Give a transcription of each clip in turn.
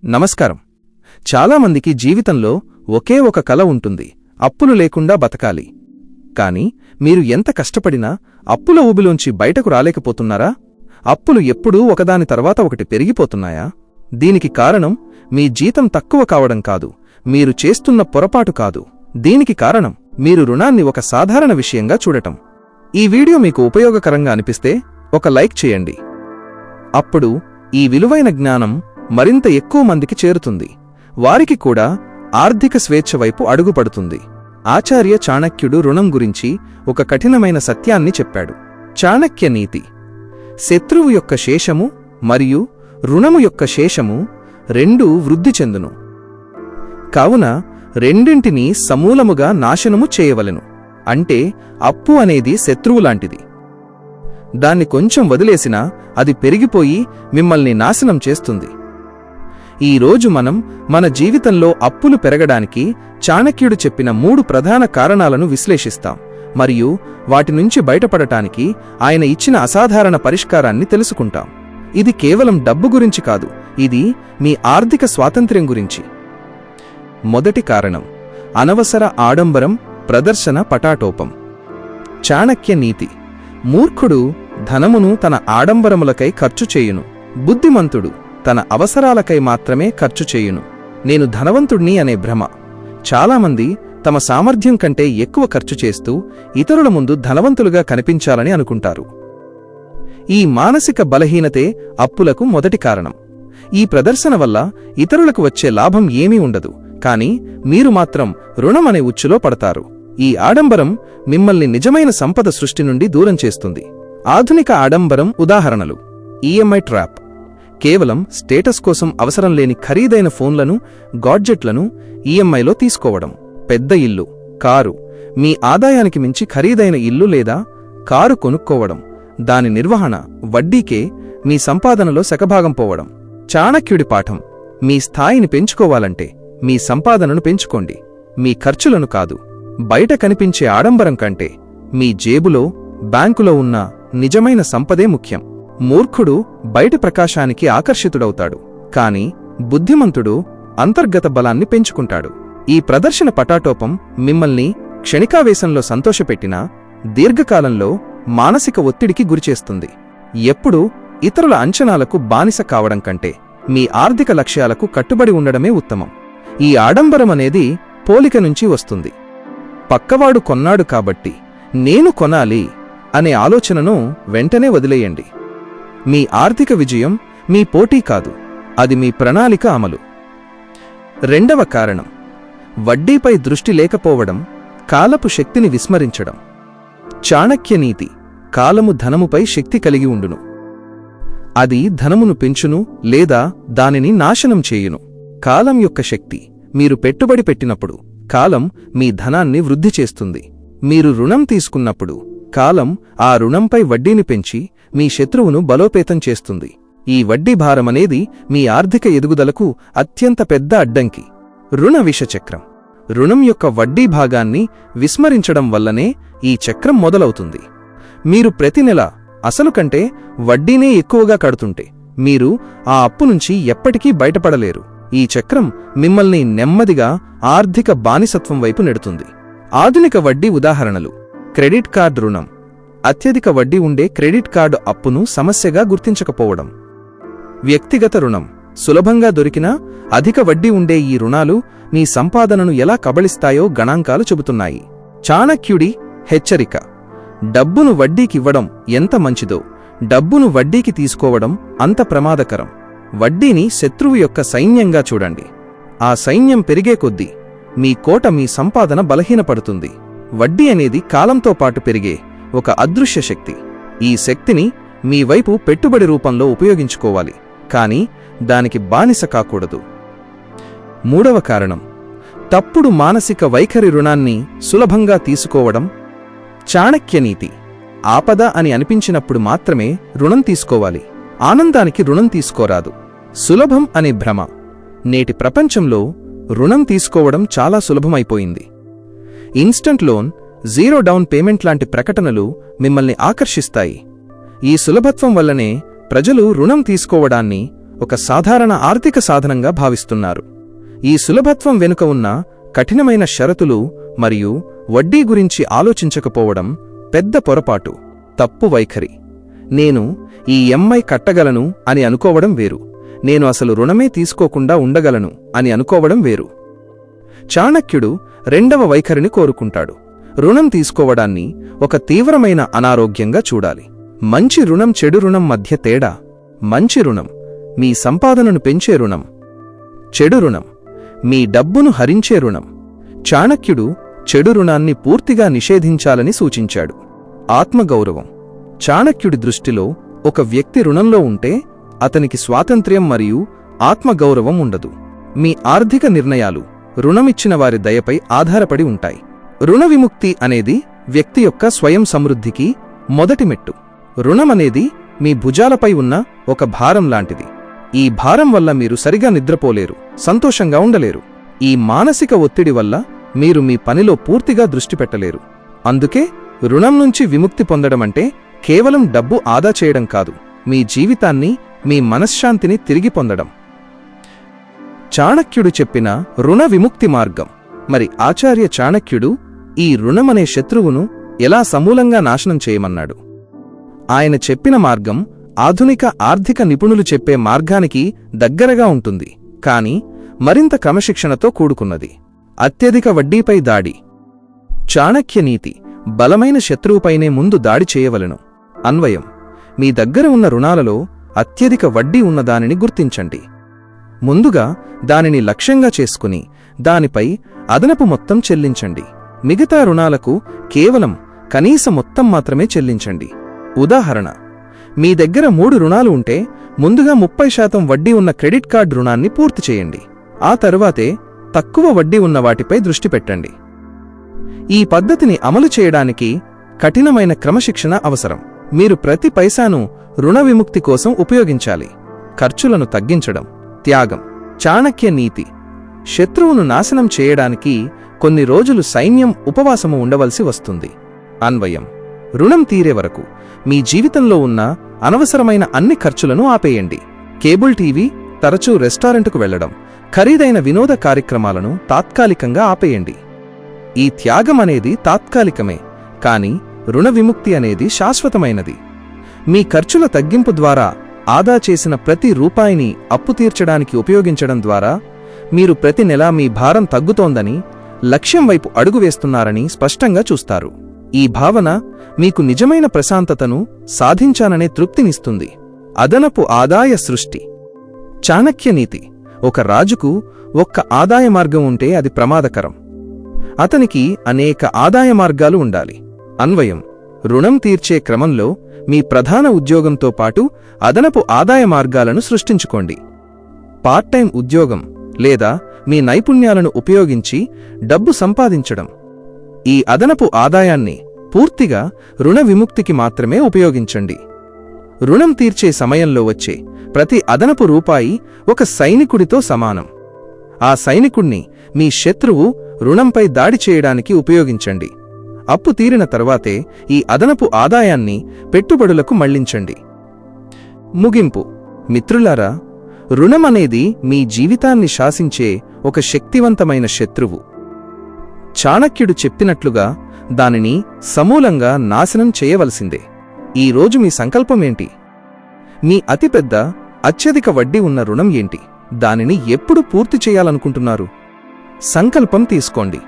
నమస్కారం. చాలామందికి జీవితంలో ఒకే ఒక కల ఉంటుంది, అప్పులు లేకుండా బతకాలి. కాని మీరు ఎంత కష్టపడినా అప్పుల ఊబిలోంచి బయటకు రాలేకపోతున్నారా? అప్పులు ఎప్పుడూ ఒకదాని తర్వాత ఒకటి పెరిగిపోతున్నాయా? దీనికి కారణం మీ జీతం తక్కువ కావడం కాదు, మీరు చేస్తున్న పొరపాటు కాదు. దీనికి కారణం మీరు రుణాన్ని ఒక సాధారణ విషయంగా చూడటం. ఈ వీడియో మీకు ఉపయోగకరంగా అనిపిస్తే ఒక లైక్ చేయండి. అప్పుడు ఈ విలువైన జ్ఞానం మరింత ఎక్కువ మందికి చేరుతుంది. వారికి కూడా ఆర్థిక స్వేచ్ఛ వైపు అడుగుపడుతుంది. ఆచార్య చాణక్యుడు రుణం గురించి ఒక కఠినమైన సత్యాన్ని చెప్పాడు. చాణక్య నీతి: శత్రువు యొక్క శేషము మరియు రుణము యొక్క శేషము రెండూ వృద్ధి చెందును. కావున రెండింటినీ సమూలముగా నాశనము చేయవలెను. అంటే అప్పు అనేది శత్రువులాంటిది. దాన్ని కొంచెం వదిలేసినా అది పెరిగిపోయి మిమ్మల్ని నాశనం చేస్తుంది. ఈరోజు మనం మన జీవితంలో అప్పులు పెరగడానికి చాణక్యుడు చెప్పిన 3 ప్రధాన కారణాలను విశ్లేషిస్తాం మరియు వాటి నుంచి బయటపడటానికి ఆయన ఇచ్చిన అసాధారణ పరిష్కారాన్ని తెలుసుకుంటాం. ఇది కేవలం డబ్బు గురించి కాదు, ఇది మీ ఆర్థిక స్వాతంత్ర్యం గురించి. మొదటి కారణం: అనవసర ఆడంబరం, ప్రదర్శన పటాటోపం. చాణక్య నీతి: మూర్ఖుడు ధనమును తన ఆడంబరములకై ఖర్చు చేయును, బుద్ధిమంతుడు తన అవసరాలకై మాత్రమే ఖర్చు చేయును. నేను ధనవంతుణ్ణి అనే భ్రమ. చాలామంది తమ సామర్థ్యం కంటే ఎక్కువ ఖర్చు చేస్తూ ఇతరుల ముందు ధనవంతులుగా కనిపించాలని అనుకుంటారు. ఈ మానసిక బలహీనతే అప్పులకు మొదటి కారణం. ఈ ప్రదర్శన వల్ల ఇతరులకు వచ్చే లాభం ఏమీ ఉండదు, కానీ మీరు మాత్రం రుణం అనే ఉచ్చులో పడతారు. ఈ ఆడంబరం మిమ్మల్ని నిజమైన సంపద సృష్టి నుండి దూరం చేస్తుంది. ఆధునిక ఆడంబరం ఉదాహరణలు: ఈఎంఐ ట్రాప్. కేవలం స్టేటస్ కోసం అవసరం లేని ఖరీదైన ఫోన్లను, గాడ్జెట్లను ఈఎంఐలో తీసుకోవడం. పెద్ద ఇల్లు, కారు. మీ ఆదాయానికి మించి ఖరీదైన ఇల్లు లేదా కారు కొనుక్కోవడం. దాని నిర్వహణ, వడ్డీకే మీ సంపాదనలో శకభాగం పోవడం. చాణక్యుడి పాఠం: మీ స్థాయిని పెంచుకోవాలంటే మీ సంపాదనను పెంచుకోండి, మీ ఖర్చులను కాదు. బయట కనిపించే ఆడంబరం కంటే మీ జేబులో, బ్యాంకులో ఉన్న నిజమైన సంపదే ముఖ్యం. మూర్ఖుడు బయటి ప్రకాశానికి ఆకర్షితుడవుతాడు, కాని బుద్ధిమంతుడు అంతర్గత బలాన్ని పెంచుకుంటాడు. ఈ ప్రదర్శన పటాటోపం మిమ్మల్ని క్షణికావేశంలో సంతోషపెట్టినా దీర్ఘకాలంలో మానసిక ఒత్తిడికి గురిచేస్తుంది. ఎప్పుడూ ఇతరుల అంచనాలకు బానిస కావడం కంటే మీ ఆర్థిక లక్ష్యాలకు కట్టుబడి ఉండడమే ఉత్తమం. ఈ ఆడంబరం అనేది పోలిక నుంచి వస్తుంది. పక్కవాడు కొన్నాడు కాబట్టి నేను కొనాలి అనే ఆలోచనను వెంటనే వదిలేయండి. మీ ఆర్థిక విజయం మీ పోటీ కాదు, అది మీ ప్రణాళిక అమలు. రెండవ కారణం: వడ్డీపై దృష్టి లేకపోవడం, కాలపు శక్తిని విస్మరించడం. చాణక్య నీతి: కాలము ధనముపై శక్తి కలిగి ఉండును. అది ధనమును పెంచును లేదా దానిని నాశనం చేయును. కాలం యొక్క శక్తి: మీరు పెట్టుబడి పెట్టినప్పుడు కాలం మీ ధనాన్ని వృద్ధి చేస్తుంది. మీరు రుణం తీసుకున్నప్పుడు కాలం ఆ రుణంపై వడ్డీని పెంచి మీ శత్రువును బలోపేతం చేస్తుంది. ఈ వడ్డీ భారమనేది మీ ఆర్థిక ఎదుగుదలకు అత్యంత పెద్ద అడ్డంకి. రుణ విషచక్రం: రుణం యొక్క వడ్డీ భాగాన్ని విస్మరించడం వల్లనే ఈ చక్రం మొదలవుతుంది. మీరు ప్రతి నెల అసలు కంటే వడ్డీనే ఎక్కువగా కడుతుంటే మీరు ఆ అప్పు నుంచి ఎప్పటికీ బయటపడలేరు. ఈ చక్రం మిమ్మల్ని నెమ్మదిగా ఆర్థిక బానిసత్వం వైపు నెడుతుంది. ఆధునిక వడ్డీ ఉదాహరణలు: క్రెడిట్ కార్డు రుణం. అత్యధిక వడ్డీ ఉండే క్రెడిట్ కార్డు అప్పును సమస్యగా గుర్తించకపోవడం. వ్యక్తిగత రుణం. సులభంగా దొరికినా అధిక వడ్డీ ఉండే ఈ రుణాలు మీ సంపాదనను ఎలా కబళిస్తాయో గణాంకాలు చెబుతున్నాయి. చాణక్యుడి హెచ్చరిక: డబ్బును వడ్డీకివ్వడం ఎంత మంచిదో, డబ్బును వడ్డీకి తీసుకోవడం అంత ప్రమాదకరం. వడ్డీని శత్రువు యొక్క సైన్యంగా చూడండి. ఆ సైన్యం పెరిగే కొద్దీ మీ కోట, మీ సంపాదన బలహీనపడుతుంది. వడ్డీ అనేది కాలంతో పాటు పెరిగే ఒక అదృశ్య శక్తి. ఈ శక్తిని మీ వైపు పెట్టుబడి రూపంలో ఉపయోగించుకోవాలి, కానీ దానికి బానిస కాకూడదు. మూడవ కారణం: తప్పుడు మానసిక వైఖరి. రుణాన్ని సులభంగా తీసుకోవడం. చాణక్య నీతి: ఆపద అని అనిపించినప్పుడు మాత్రమే రుణం తీసుకోవాలి, ఆనందానికి రుణం తీసుకోరాదు. సులభం అనే భ్రమ. నేటి ప్రపంచంలో రుణం తీసుకోవడం చాలా సులభమైపోయింది. Instant loan, zero down payment లాంటి ప్రకటనలు మిమ్మల్ని ఆకర్షిస్తాయి. ఈ సులభత్వం వల్లనే ప్రజలు రుణం తీసుకోవడాన్ని ఒక సాధారణ ఆర్థిక సాధనంగా భావిస్తున్నారు. ఈ సులభత్వం వెనుక ఉన్న కఠినమైన షరతులు మరియు వడ్డీ గురించి ఆలోచించకపోవడం పెద్ద పొరపాటు, తప్పు వైఖరి. నేను ఈ ఎంఐ కట్టగలను అని అనుకోవడం వేరు, నేను అసలు రుణమే తీసుకోకుండా ఉండగలను అని అనుకోవడం వేరు. చాణక్యుడు రెండవ వైఖరిని కోరుకుంటాడు. రుణం తీసుకోవడాన్ని ఒక తీవ్రమైన అనారోగ్యంగా చూడాలి. మంచి రుణం చెడు రుణం మధ్య తేడా. మంచి రుణం మీ సంపాదనను పెంచే రుణం. చెడు రుణం మీ డబ్బును హరించే రుణం. చాణక్యుడు చెడు రుణాన్ని పూర్తిగా నిషేధించాలని సూచించాడు. ఆత్మగౌరవం. చాణక్యుడి దృష్టిలో ఒక వ్యక్తి రుణంలో ఉంటే అతనికి స్వాతంత్ర్యం మరియు ఆత్మగౌరవం ఉండదు. మీ ఆర్థిక నిర్ణయాలు రుణమిచ్చిన వారి దయపై ఆధారపడి ఉంటాయి. రుణ విముక్తి అనేది వ్యక్తి యొక్క స్వయం సమృద్ధికి మొదటి మెట్టు. రుణమనేది మీ భుజాలపై ఉన్న ఒక భారం లాంటిది. ఈ భారం వల్ల మీరు సరిగా నిద్రపోలేరు, సంతోషంగా ఉండలేరు. ఈ మానసిక ఒత్తిడి వల్ల మీరు మీ పనిలో పూర్తిగా దృష్టి పెట్టలేరు. అందుకే రుణం నుంచి విముక్తి పొందడమంటే కేవలం డబ్బు ఆదా చేయడం కాదు, మీ జీవితాన్ని, మీ మనశ్శాంతిని తిరిగి పొందడం. చాణక్యుడు చెప్పిన రుణ విముక్తి మార్గం. మరి ఆచార్య చాణక్యుడు ఈ రుణమనే శత్రువును ఎలా సమూలంగా నాశనం చేయమన్నాడు? ఆయన చెప్పిన మార్గం ఆధునిక ఆర్థిక నిపుణులు చెప్పే మార్గానికి దగ్గరగా ఉంటుంది, కాని మరింత క్రమశిక్షణతో కూడుకున్నది. అత్యధిక వడ్డీపై దాడి. చాణక్య నీతి: బలమైన శత్రువుపైనే ముందు దాడి చేయవలెను. అన్వయం: మీ దగ్గర ఉన్న రుణాలలో అత్యధిక వడ్డీ ఉన్నదానిని గుర్తించండి. ముందుగా దానిని లక్ష్యంగా చేసుకుని దానిపై అదనపు మొత్తం చెల్లించండి. మిగతా రుణాలకు కేవలం కనీస మొత్తం మాత్రమే చెల్లించండి. ఉదాహరణ: మీ దగ్గర 3 రుణాలు ఉంటే ముందుగా 30% వడ్డీ ఉన్న క్రెడిట్ కార్డు రుణాన్ని పూర్తి చేయండి. ఆ తరువాతే తక్కువ వడ్డీ ఉన్న వాటిపై దృష్టి పెట్టండి. ఈ పద్ధతిని అమలు చేయడానికి కఠినమైన క్రమశిక్షణ అవసరం. మీరు ప్రతి పైసాను రుణ విముక్తి కోసం ఉపయోగించాలి. ఖర్చులను తగ్గించడం. త్యాగం. చాణక్య నీతి: శత్రువును నాశనం చేయడానికి కొన్ని రోజులు సైన్యం ఉపవాసము ఉండవలసి వస్తుంది. అన్వయం: రుణం తీరే వరకు మీ జీవితంలో ఉన్న అనవసరమైన అన్ని ఖర్చులను ఆపేయండి. కేబుల్ టీవీ, తరచూ రెస్టారెంటుకు వెళ్లడం, ఖరీదైన వినోద కార్యక్రమాలను తాత్కాలికంగా ఆపేయండి. ఈ త్యాగం అనేది తాత్కాలికమే, కాని రుణ విముక్తి అనేది శాశ్వతమైనది. మీ ఖర్చుల తగ్గింపు ద్వారా ఆదా చేసిన ప్రతి రూపాయిని అప్పు తీర్చడానికి ఉపయోగించడం ద్వారా మీరు ప్రతి నెలా మీ భారం తగ్గుతోందని, లక్ష్యం వైపు అడుగు వేస్తున్నారని స్పష్టంగా చూస్తారు. ఈ భావన మీకు నిజమైన ప్రశాంతతను సాధించాననే తృప్తినిస్తుంది. అదనపు ఆదాయ సృష్టి. చాణక్య నీతి: ఒక రాజుకు ఒక్క ఆదాయ మార్గం ఉంటే అది ప్రమాదకరం. అతనికి అనేక ఆదాయ మార్గాలు ఉండాలి. అన్వయం: రుణం తీర్చే క్రమంలో మీ ప్రధాన ఉద్యోగంతో పాటు అదనపు ఆదాయ మార్గాలను సృష్టించుకోండి. పార్ట్ టైం ఉద్యోగం లేదా మీ నైపుణ్యాలను ఉపయోగించి డబ్బు సంపాదించడం. ఈ అదనపు ఆదాయాన్ని పూర్తిగా రుణ విముక్తికి మాత్రమే ఉపయోగించండి. రుణం తీర్చే సమయంలో వచ్చే ప్రతి అదనపు రూపాయి ఒక సైనికుడితో సమానం. ఆ సైనికుణ్ణి మీ శత్రువు రుణంపై దాడి చేయడానికి ఉపయోగించండి. అప్పు తీరిన తర్వాతే ఈ అదనపు ఆదాయాన్ని పెట్టుబడులకు మళ్లించండి. ముగింపు. మిత్రులారా, రుణమనేది మీ జీవితాన్ని శాసించే ఒక శక్తివంతమైన శత్రువు. చాణక్యుడు చెప్పినట్లుగా దానిని సమూలంగా నాశనం చేయవలసిందే. ఈరోజు మీ సంకల్పమేంటి? మీ అతిపెద్ద, అత్యధిక వడ్డీ ఉన్న రుణం ఏంటి? దానిని ఎప్పుడు పూర్తి చేయాలనుకుంటున్నారు? సంకల్పం తీసుకోండి.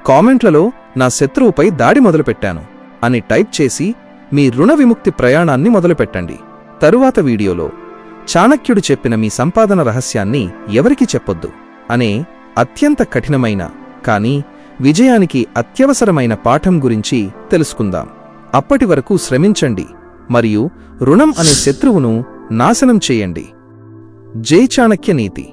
కామెంట్లలో నా శత్రువుపై దాడి మొదలుపెట్టాను అని టైప్ చేసి మీ రుణ విముక్తి ప్రయాణాన్ని మొదలుపెట్టండి. తరువాత వీడియోలో చాణక్యుడు చెప్పిన మీ సంపాదన రహస్యాన్ని ఎవరికీ చెప్పొద్దు అనే అత్యంత కఠినమైన కానీ విజయానికి అత్యవసరమైన పాఠం గురించి తెలుసుకుందాం. అప్పటి వరకు శ్రమించండి మరియు రుణం అనే శత్రువును నాశనం చేయండి. జై చాణక్య నీతి.